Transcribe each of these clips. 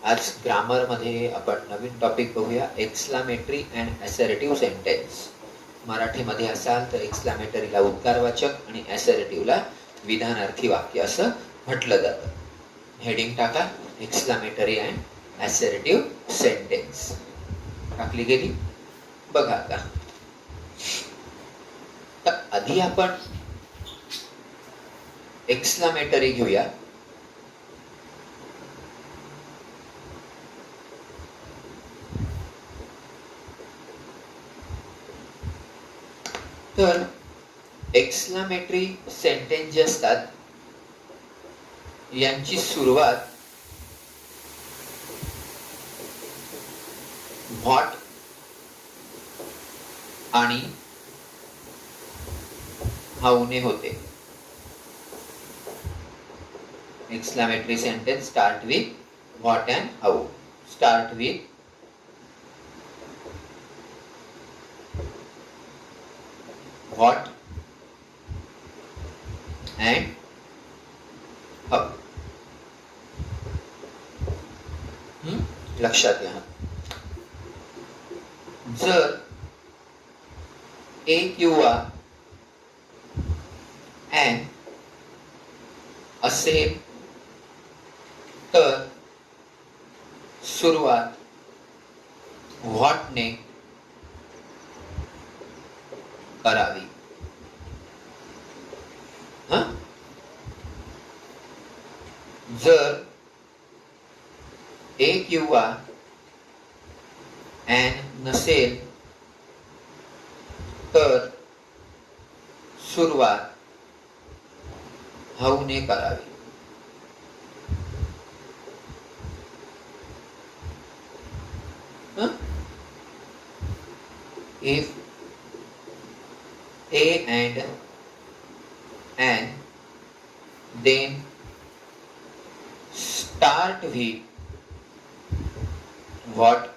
आज ग्रामर मध्ये आपण नवीन टॉपिक बघूया, एक्सक्लामेटरी अँड असर्टिव्ह सेंटेन्स. मराठीमध्ये असाल तर एक्सक्लामेटरीला उद्गारवाचक आणि असर्टिव्हला विधानार्थी वाक्य असं म्हटलं जातं. हेडिंग टाका, एक्सक्लामेटरी अँड असर्टिव्ह सेंटेन्स. टाकली गेली. बघा आता, तर आधी आपण एक्सक्लामेटरी घेऊया. तर एक्सक्लामेटरी सेंटेन्स जे असतात यांची सुरुवात व्हॉट आणि हाऊने होते. Exclamatory sentence start with what and how. Start with what and how. लक्षात घ्या, जर ए किंवा एन असेल तर सुरुवात व्हॉटने करावी. जर ए किंवा एन नसेल तर सुरुवात हाऊने करावी. If A and N, then start with what.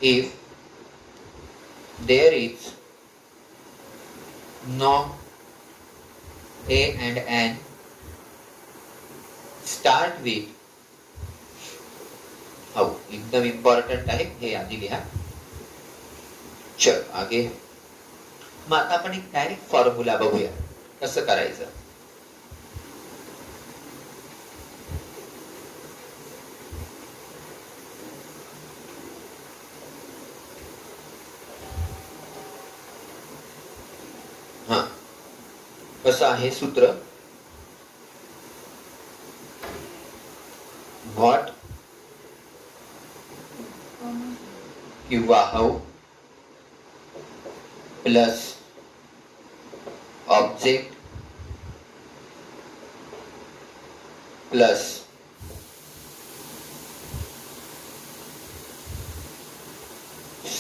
If there is no A and N, start with how. एकदम इम्पॉर्टंट आहे, हे आधी लिहा. चल आगे. मग आता आपण एक डायरेक्ट फॉर्म्युला बघूया कसं करायचं. कसं आहे सूत्र. व्हॉट किंवा how plus object plus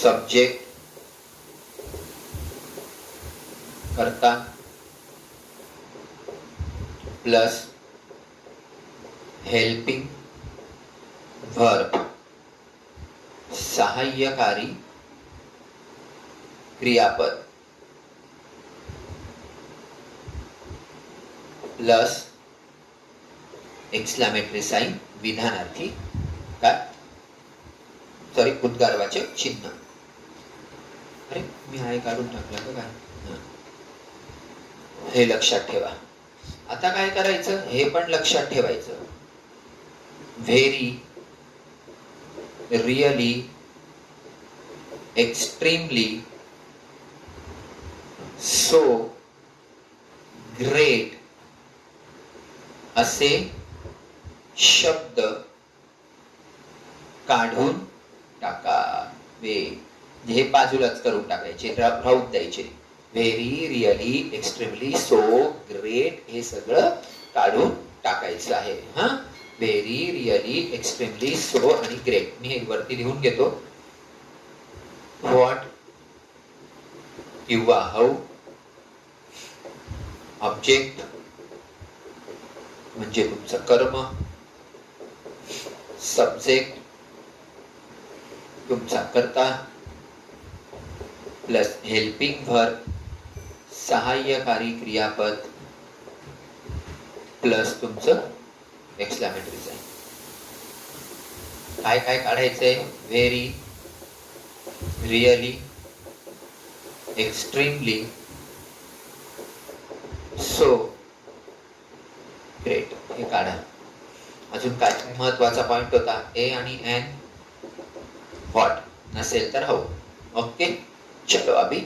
subject कर्ता प्लस हेल्पिंग वर्ब सहाय्यकारी क्रियापद प्लस एक्सक्लामेटरी साइन विधानार्थी काय सॉरी उद्गारवाचक चिन्ह. अरे मी आहे काढून टाकला का काय. हे लक्षात ठेवा. आता काय करायचं हे पण लक्षात ठेवायचं. Very, really, extremely, so, great असे शब्द काढून टाकावे. हे बाजूलाच करून टाकायचे, राहून द्यायचे. Very, really, extremely, so, great हे सगळं काढून टाकायचं आहे. व्हेरी, रिअली, एक्स्ट्रीमली, सो आणि ग्रेट. मी हे वरती लिहून घेतो. व्हॉट किंवा हाऊ, ऑब्जेक्ट म्हणजे तुमचं कर्म, सब्जेक्ट तुमचा कर्ता प्लस हेल्पिंग वर्ब सहाय्यकारी क्रियापद प्लस तुमचं एक्सक्लामेटरी साइन. काय काय काढायचंय? Very, really, extremely, so great. हे काढा. अजून काय महत्वाचा पॉइंट होता? ए आणि एन, व्हॉट नसेल तर हो. ओके, चलो अभी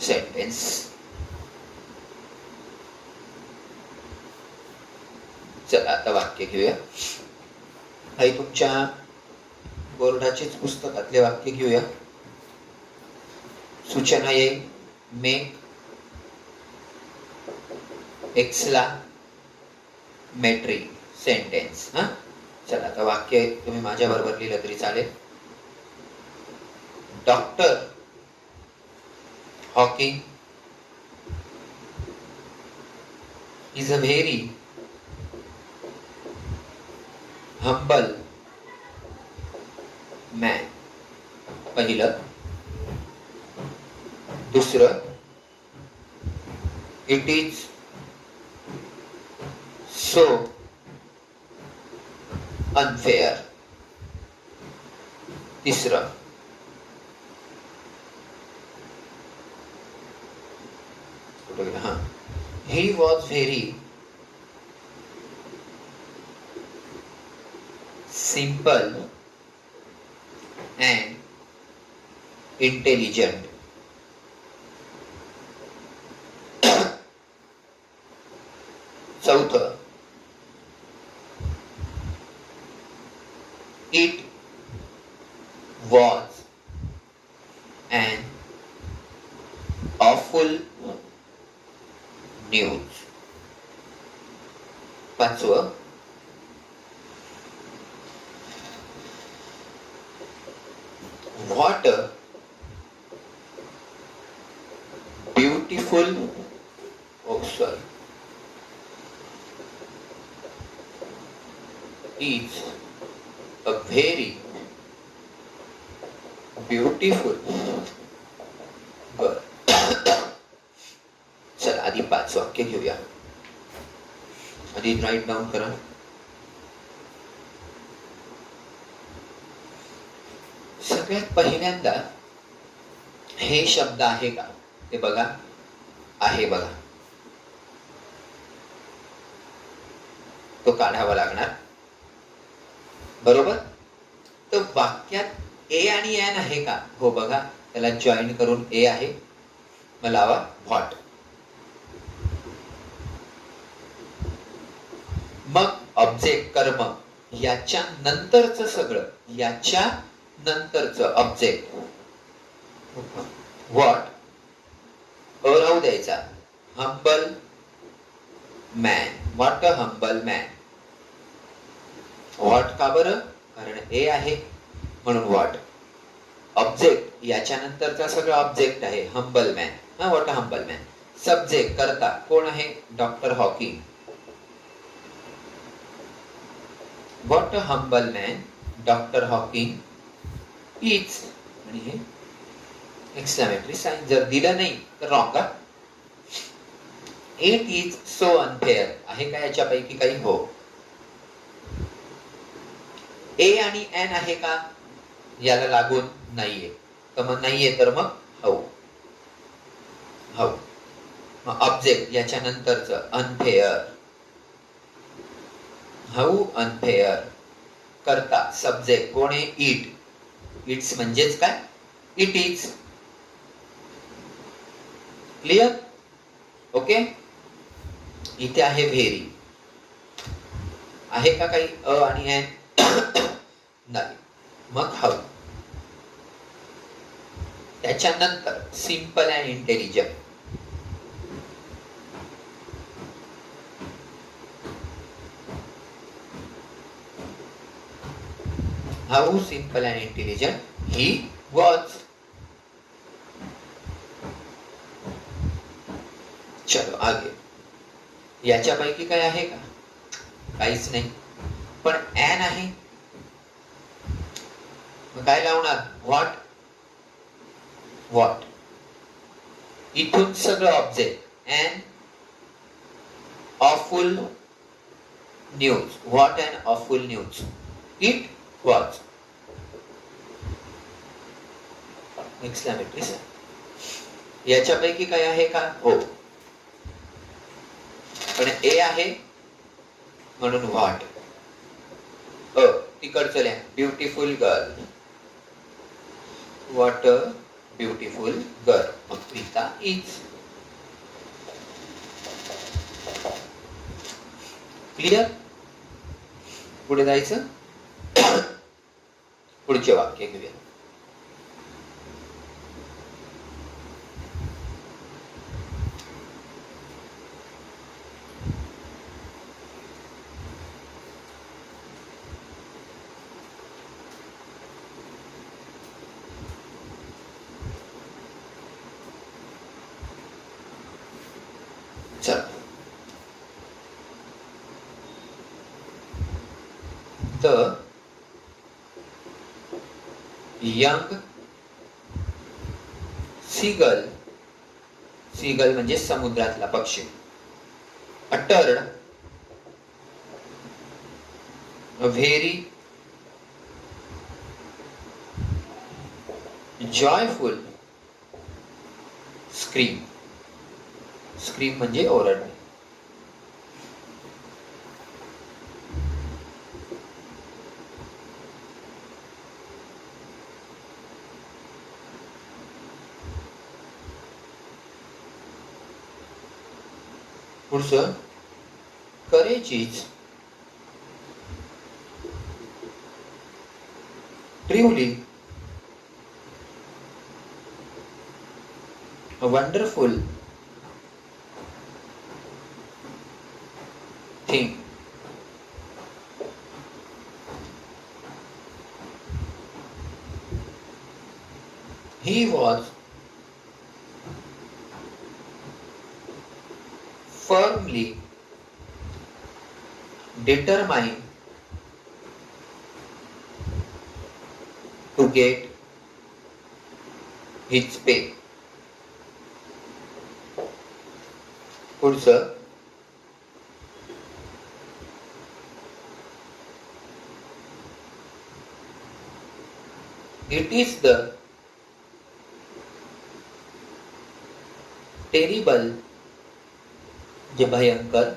सेंटेन्स. चला आता वाक्य घेऊया. काही तुमच्या बोर्डाचीच पुस्तकातले वाक्य घेऊया. सूचना येईल. Make exclamatory sentence. हा, चला आता वाक्य तुम्ही माझ्या बरोबर लिहिलं तरी चालेल. Doctor Hawking is a very humble man. पहिलं. दुसरं, it is so unfair. तिसरं, हाँ, he was very simple and intelligent. चौथं, it was an awful news. पाचवं, what a beautiful, oh sorry, is a very beautiful girl. चला आधी 5 वाक्य घेऊया. आधी राईट डाऊन करा. सगळ्यात पहिल्यांदा हे शब्द आहे का ते बघा. आहे बघा, तो काढावा लागणार. बरोबर. तर वाक्यात ए आणि एन आहे का? हो बघा, त्याला जॉईन करून ए आहे. मग लावा व्हॉट. मग ऑब्जेक्ट कर्म याच्या नंतरचं सगळं, याच्या नंतरचं ऑब्जेक्ट व्हॉट राहू द्यायचा. Humble man. What a humble man. What का बरं? कारण ए आहे म्हणून व्हॉट. ऑब्जेक्ट याच्या नंतरचा सगळं ऑब्जेक्ट आहे. Humble man. हा, what a humble man. Subject करता कोण आहे? Doctor Hawking. What a humble man, Dr. Hawking is. आणि हे एक्सक्लामेटरी साइन. जर दिलं नाही तर wrong. It is so unfair. आहे का याच्यापैकी काही? हो. ए आणि एन आहे का याला लागून? नाहीये. तर मग नाहीये तर मग हो. हो. मग ऑब्जेक्ट याच्या नंतरचं अनफेअर. How unfair. करता सब्जेक्ट कोण आहे? इट. इट्स म्हणजेच काय? It is. क्लिअर? ओके. इथे आहे व्हेरी. आहे का काही अ आणि एन? नाही. मग हाऊ. त्याच्यानंतर simple and intelligent. How simple and intelligent he was. चलो आगे. याच्यापैकी काय आहे का? काहीच नाही. पण एन आहे. मग काय लावणार? व्हॉट. व्हॉट. इथून सगळं object. An awful news. What an awful news it was. Exclamatory sign. याच्यापैकी काय आहे का? हो. पण ए आहे म्हणून व्हॉट. तिकडचं लिहा. Beautiful girl. What a beautiful girl. मग प्रीता इज. क्लिअर? पुढे जायचं. पुढचे वाक्य घेऊया. चल. The young seagull. सीगल म्हणजे समुद्रातला पक्षी. uttered a very joyful scream. Scream म्हणजे ओरडणे. पुढचं courage is truly a wonderful thing. He was firmly determined to get his pay. पुढचं it is the terrible म्हणजे भयंकर,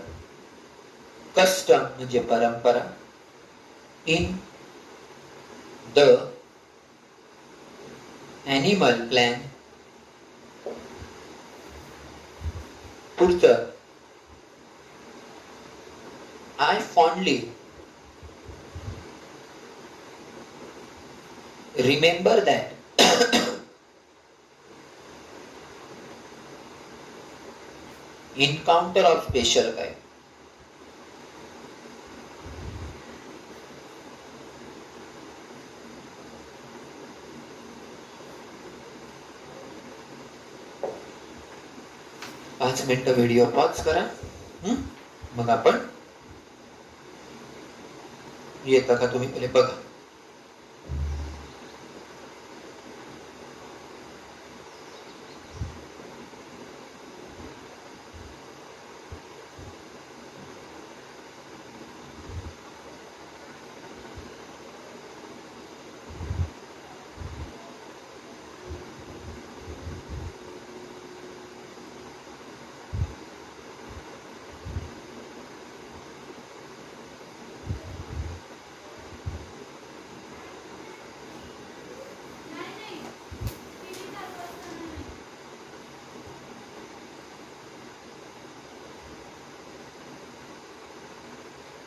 कस्टम म्हणजे परंपरा, इन द एनिमल प्लॅन. पुढचं I fondly remember that. Encounter of special काय? पाच मिनिटं व्हिडिओ पॉज करा. मग आपण येता का तुम्ही पहिले बघा.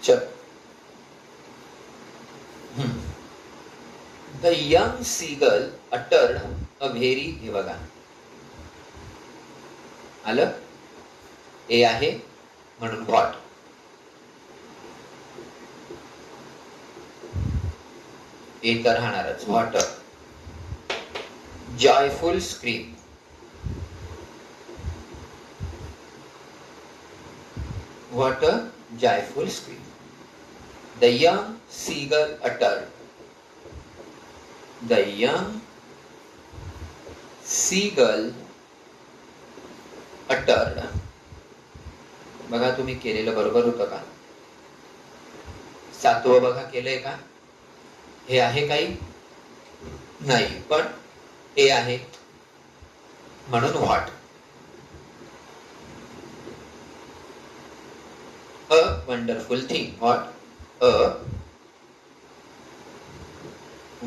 चल. The young seagull uttered a very. हे बघा आलं. ए आहे म्हणून व्हॉट. ए तर राहणारच. What a joyful scream. What a joyful scream. The young seagull uttered. The young seagull uttered. बघा तुम्ही केलेलं बरोबर होतं का? सातवं बघा केलंय का? हे आहे काही नाही, पण हे आहे म्हणून what. A wonderful thing. What a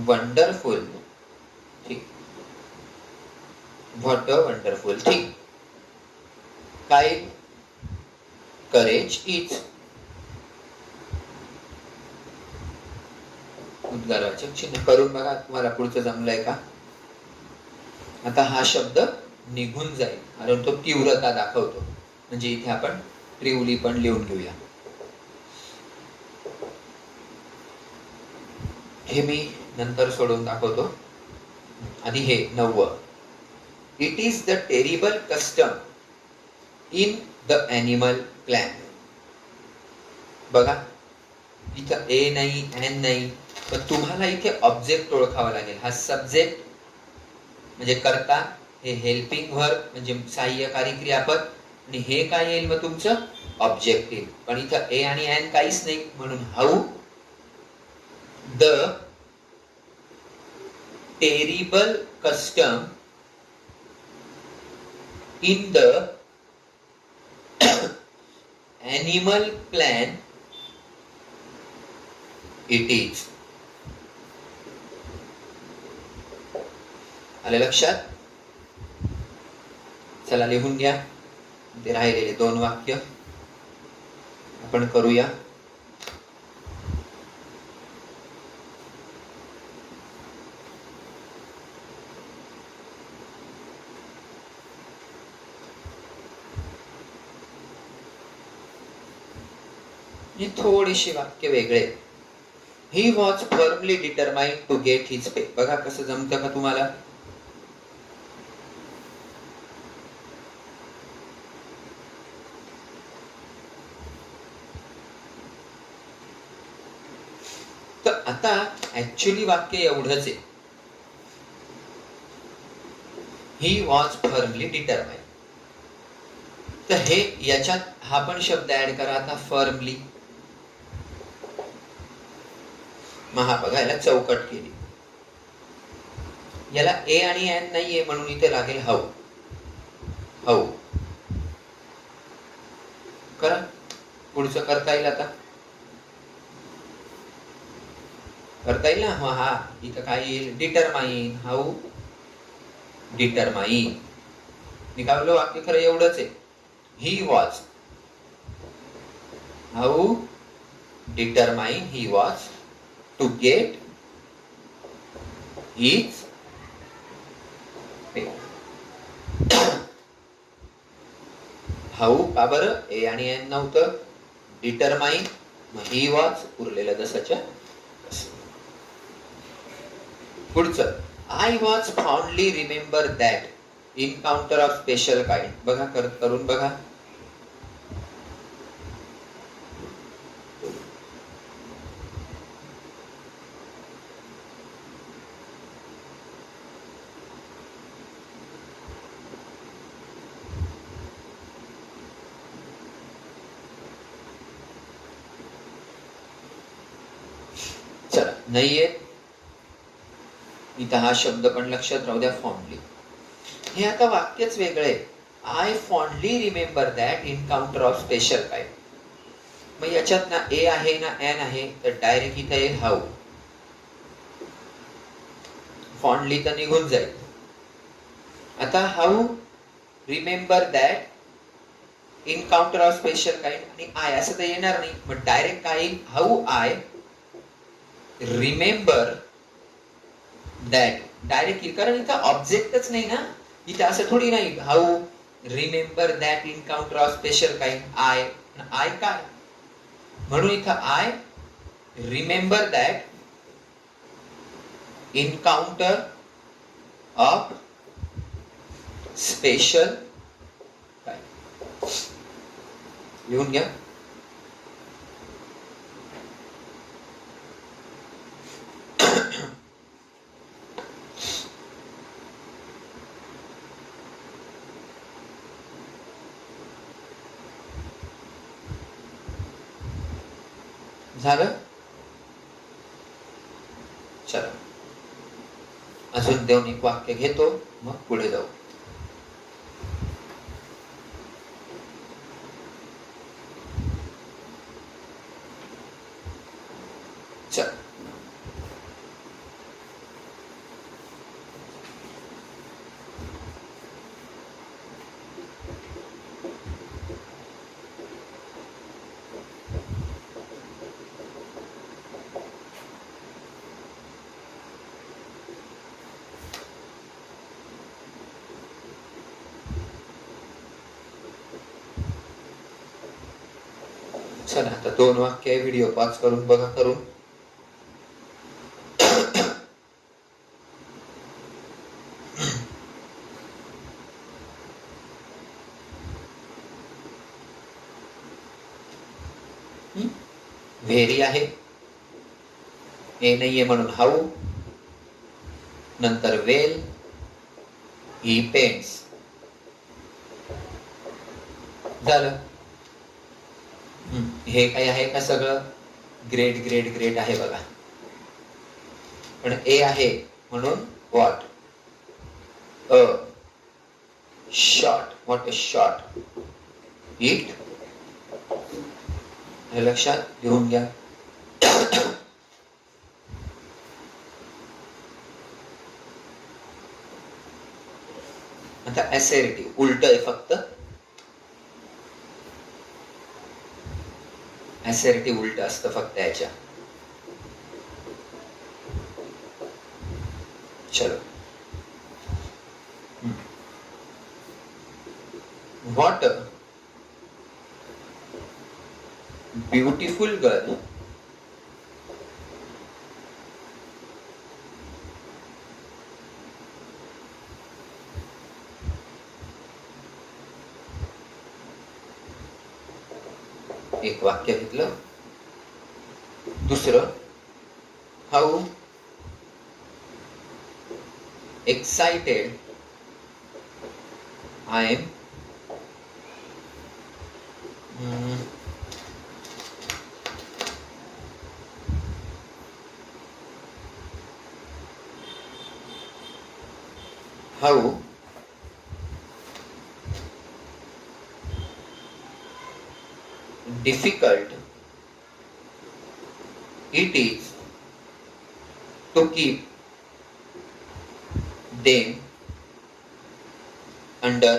wonderful thing. What a wonderful thing. काय? Courage is. उद्गारवाचक चिन्ह करून बघा तुम्हाला पुढचं जमलंय का? आता हा शब्द निघून जाईल कारण तो तीव्रता दाखवतो. म्हणजे इथे आपण ट्रिवली पण लिहून घेऊया. हे मी नंतर सोडून दाखवतो. आधी हे 9. It is the terrible custom in the animal plan. बघा इथं ए नाही, एन नाही, पण तुम्हाला इथे ऑब्जेक्ट ओळखावा लागेल. हा सब्जेक्ट म्हणजे कर्ता, हे हेल्पिंग व्हर्ब म्हणजे सहाय्यकारी क्रियापद, आणि हे काय येईल मग तुमचं ऑब्जेक्टिव्ह. पण इथं ए आणि एन काहीच नाही, म्हणून how the terrible custom in the animal plan it is. आलं लक्षात? चला लिहून घ्या. ते राहिलेले 2 वाक्य आपण करूया. ही थोडीशी वाक्य वेगळे. He was firmly determined to get his pay. बघा कसं जमतं का तुम्हाला? तर आता ऍक्च्युली वाक्य एवढंच आहे. He was firmly determined. तर हे याच्यात हा पण शब्द ऍड करा आता, फर्मली. मग हा बघा याला चौकट केली. याला ए आणि एन नाहीये म्हणून इथे लागेल हाऊ. हाऊ करा. पुढचं करता येईल आता? करता येईल ना? हा इथं काय येईल? डिटरमाइन. How determine. मी काय बोललो? वाक्य खरं एवढंच आहे. He was. How determine he was to get his pay. How का बरं? ए आणि एन नव्हतं. डिटरमाइन मग ही वॉज, उरलेलं जसंच्या पुढचं. I was fondly remember that encounter of special kind. बघा करून बघा. चला नाहीये इथं हा शब्द पण लक्षात राहू द्या, फॉन्डली. हे आता वाक्यच वेगळे. I fondly remember that encounter of special kind. मग याच्यात ना ए आहे ना एन आहे, तर डायरेक्ट इथं येईल हाऊ. फॉन्डली तर निघून जाईल. आता how remember that encounter of special kind आणि आय असं तर येणार नाही. मग डायरेक्ट काय येईल? How I remember that. Direct येईल कारण इथं ऑब्जेक्टच नाही ना. इथं असं थोडी नाही how remember that encounter of special kind. I I काय, म्हणून इथं I remember that encounter of special kind. लिहून घ्या. झालं? चला अजून 2 वाक्य घेतो, मग पुढे जाऊ. चला चला आता 2 वाक्य व्हिडिओ पॉज करून बघा करून. व्हेरी आहे, ए नाहीये म्हणून हाऊ, नंतर वेल, ही पेंट्स. झालं. हे काय आहे का सगळं ग्रेट ग्रेट ग्रेट आहे बघा, पण ए आहे म्हणून what a shot, what a shot, it. हे लक्षात घेऊन घ्या. आता ऍसेरिटिव्ह उलट आहे फक्त, ऍसेरिटिव्ह उलट असतं फक्त याच्या. चलो व्हॉट ब्युटिफुल गर्ल एक वाक्य घेतलं. दुसरं how excited I am how difficult it is to keep them under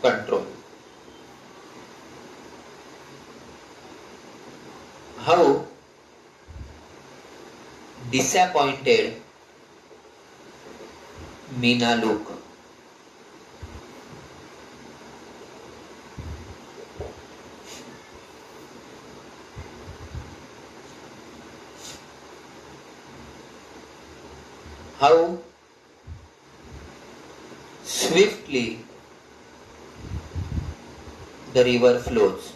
control. How disappointed Meena look. How swiftly the river flows.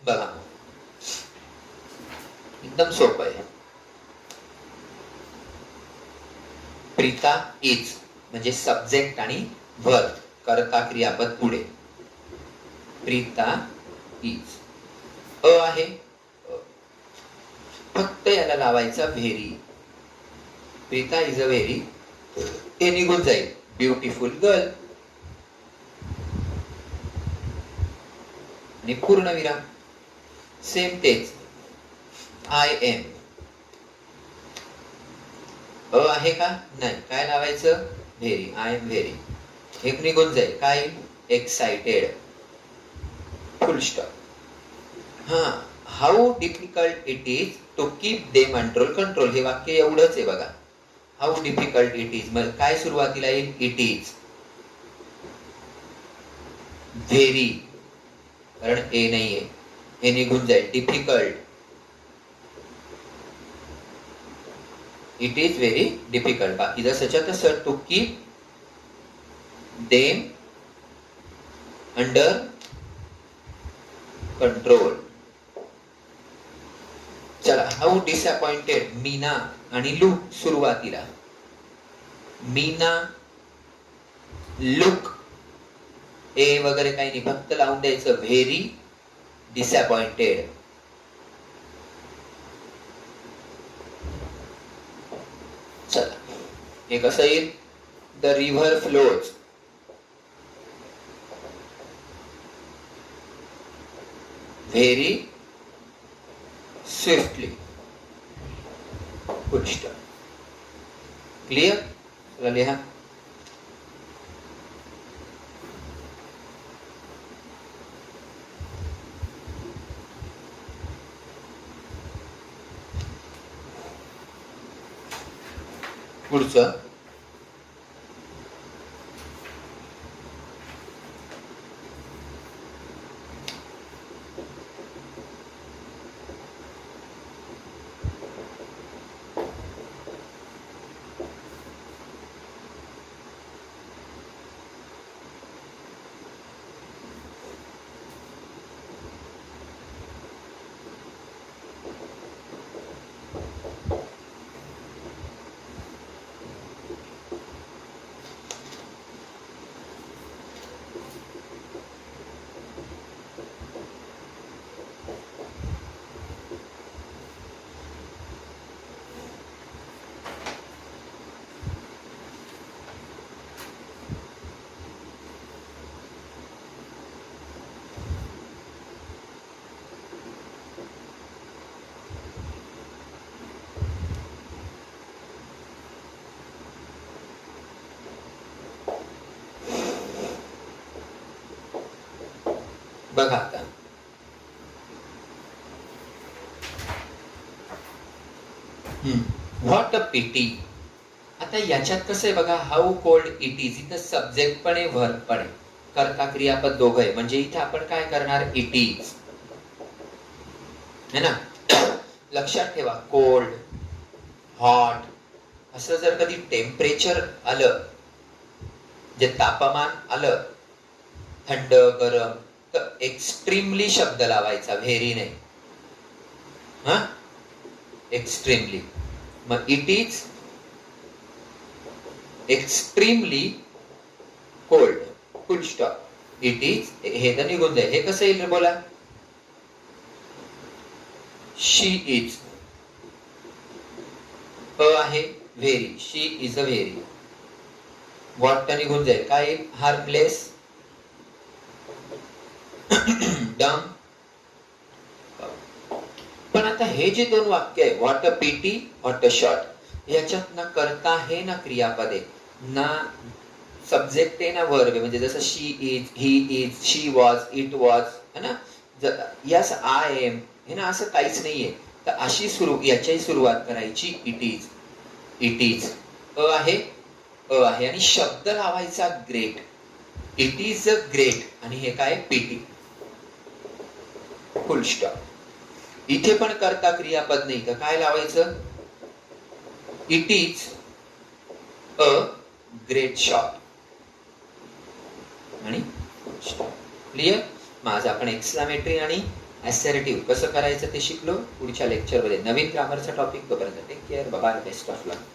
बघा एकदम सोपं आहे. प्रीता इज म्हणजे सब्जेक्ट आणि वर्ब, कर्ता क्रियापद पुढे. प्रीता इज अ आहे, फक्त याला लावायचा very. Preeta is a very, ते निघून जाईल. ब्युटिफुल गर्ल आणि पूर्णविराम. सेम तेच. आय एम अ आहे का नाही, काय लावायचं व्हेरी. आय एम व्हेरी, एक निघून जाईल. काय एक्साइटेड, फुल स्टॉप. हा how difficult it is to keep them under control, हे वाक्य एवढंच आहे बघा. हाऊ डिफिकल्ट इट इज, मग काय सुरुवातीला येईल इट इज. व्हेरी कारण ए नाहीये, हे निघून जाईल. Difficult, it is very difficult. बाकी जसंच्या तसं. To keep them under control. चला हाऊ डिसअपॉइंटेड मीना आणि लुक सुरुवातीला. मीना लुक ए वगैरे काही नाही, फक्त लावून द्यायचं व्हेरी डिसअपॉइंटेड. चला, हे कसं येईल? The river flows very swiftly. Full stop. Clear? चला लिहा. पुढचं बघा आता. व्हॉट अ पिटी. आता याच्यात कसं आहे बघा, हाऊ कोल्ड इट इज. इथं सब्जेक्ट पण आहे, व्हर्ब पण आहे, कर्ता क्रियापद दोघं आहे. म्हणजे इथे आपण काय करणार? इट इज, है ना. लक्षात ठेवा, कोल्ड, हॉट असं जर कधी टेम्परेचर आलं, जे तापमान आलं, थंड गरम, तर एक्स्ट्रीमली शब्द लावायचा, व्हेरी नाही. हा, एक्स्ट्रीमली. मग it is extremely cold. Full stop. It is, हे तर निघून जाईल. हे कसं येईल बोला? शी इज आहे very. She is a very. What तर निघून जाईल. काय येईल? हार्मलेस, डम. पण आता हे जे दोन वाक्य आहे, what a pity, what a shot, याच्यात ना कर्ता आहे ना क्रियापद आहे, ना सब्जेक्ट आहे ना वर्ब आहे. म्हणजे जसं she is, he is, she was, it was, है ना. यस आय एम, हे ना, असं काहीच नाहीये. तर अशी याची सुरुवात करायची इट इज. इट इज आहे, आहे, आणि शब्द लावायचा great. It is a great. आणि हे काय? पीटी. फुल स्टॉप. इथे पण कर्ता क्रियापद नाही, तर काय लावायचं? It is a great shot. आणि क्लिअर. माझं आपण एक्सक्लामेटरी आणि असर्टिव्ह कसं करायचं ते शिकलो. पुढच्या लेक्चरमध्ये नवीन ग्रामरचा टॉपिक. तोपर्यंत take care. Bye. Best of luck.